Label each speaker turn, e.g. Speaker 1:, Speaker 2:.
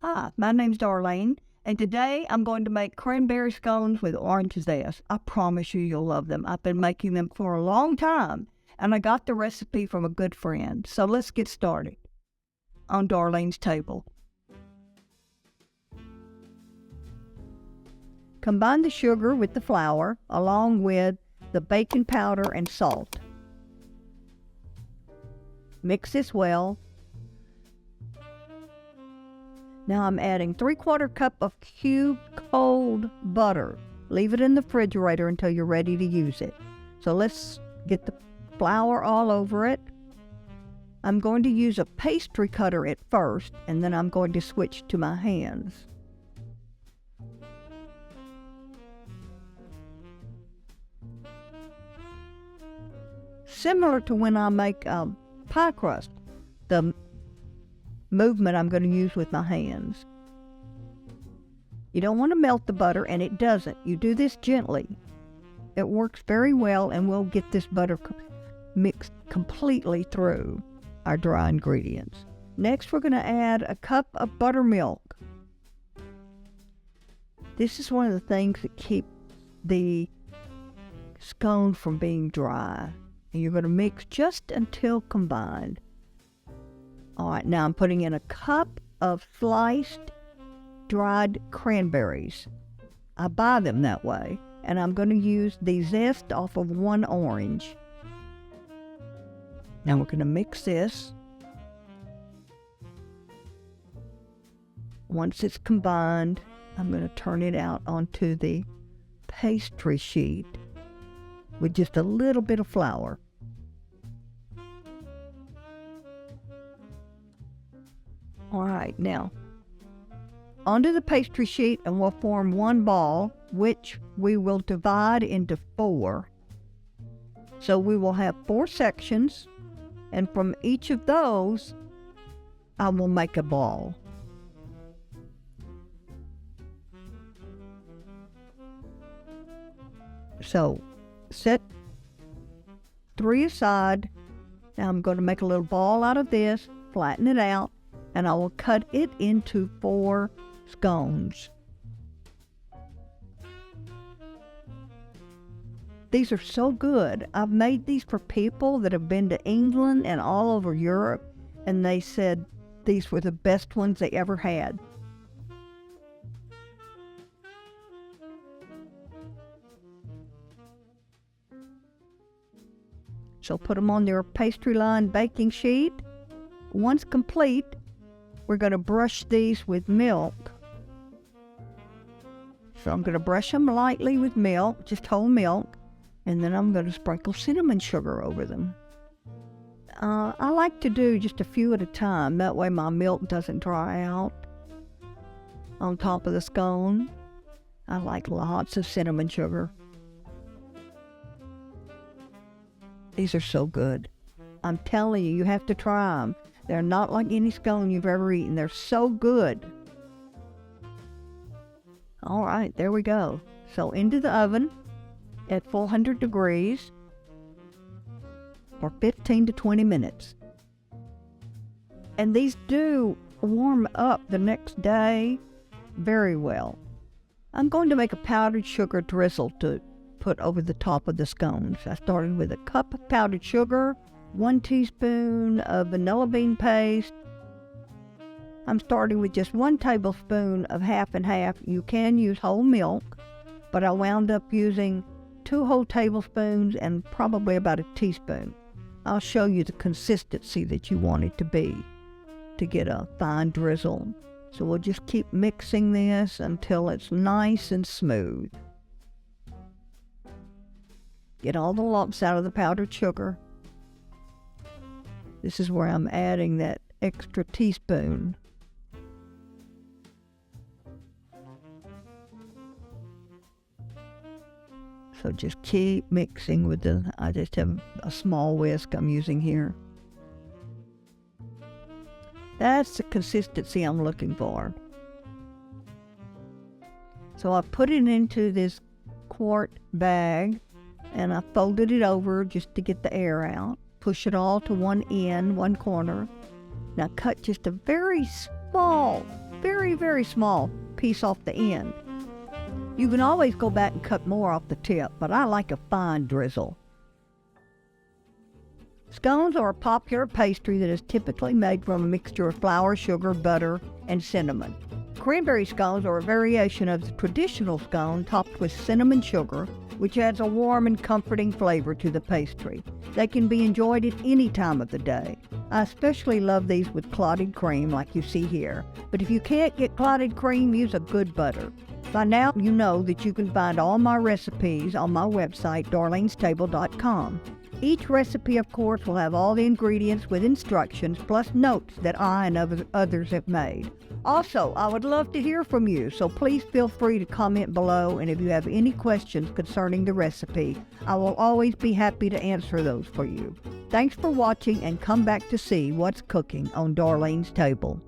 Speaker 1: Hi, my name's Darlene, and today I'm going to make cranberry scones with orange zest. I promise you'll love them. I've been making them for a long time, and I got the recipe from a good friend. So let's get started. On Darlene's table, combine the sugar with the flour, along with the baking powder and salt. Mix this well. Now I'm adding 3/4 cup of cubed cold butter. Leave it in the refrigerator until you're ready to use it. So let's get the flour all over it. I'm going to use a pastry cutter at first, and then I'm going to switch to my hands. Similar to when I make pie crust, the movement I'm going to use with my hands. You don't want to melt the butter, and it doesn't. You do this gently. It works very well, and we'll get this butter mixed completely through our dry ingredients. Next, we're going to add a cup of buttermilk. This is one of the things that keep the scone from being dry. And you're going to mix just until combined. All right, now I'm putting in a cup of sliced dried cranberries. I buy them that way, and I'm going to use the zest off of one orange. Now we're going to mix this. Once it's combined, I'm going to turn it out onto the pastry sheet with just a little bit of flour. All right, now onto the pastry sheet, and we'll form one ball, which we will divide into 4. So we will have 4 sections, and from each of those, I will make a ball. So set 3 aside. Now I'm going to make a little ball out of this, flatten it out, and I will cut it into 4 scones. These are so good. I've made these for people that have been to England and all over Europe, and they said these were the best ones they ever had. So put them on your pastry-lined baking sheet. Once complete, we're going to brush these with milk. So I'm going to brush them lightly with milk, just whole milk, and then I'm going to sprinkle cinnamon sugar over them. I like to do just a few at a time. That way my milk doesn't dry out on top of the scone. I like lots of cinnamon sugar. These are so good. I'm telling you, you have to try them. They're not like any scone you've ever eaten. They're so good. All right, there we go. So into the oven at 400 degrees for 15 to 20 minutes. And these do warm up the next day very well. I'm going to make a powdered sugar drizzle to put over the top of the scones. I started with a cup of powdered sugar, 1 teaspoon of vanilla bean paste. I'm starting with just 1 tablespoon of half and half. You can use whole milk, but I wound up using 2 whole tablespoons and probably about a teaspoon. I'll show you the consistency that you want it to be to get a fine drizzle. So we'll just keep mixing this until it's nice and smooth. Get all the lumps out of the powdered sugar. This is where I'm adding that extra teaspoon. So just keep mixing with I just have a small whisk I'm using here. That's the consistency I'm looking for. So I put it into this quart bag, and I folded it over just to get the air out. Push it all to one end, one corner. Now cut just a very small very, very small piece off the end. You can always go back and cut more off the tip, but I like a fine drizzle. Scones are a popular pastry that is typically made from a mixture of flour, sugar, butter, and cinnamon. Cranberry scones are a variation of the traditional scone topped with cinnamon sugar, which adds a warm and comforting flavor to the pastry. They can be enjoyed at any time of the day. I especially love these with clotted cream like you see here, but if you can't get clotted cream, use a good butter. By now, you know that you can find all my recipes on my website, darlenestable.com. Each recipe, of course, will have all the ingredients with instructions, plus notes that I and others have made. Also, I would love to hear from you, so please feel free to comment below, and if you have any questions concerning the recipe, I will always be happy to answer those for you. Thanks for watching, and come back to see what's cooking on Darlene's Table.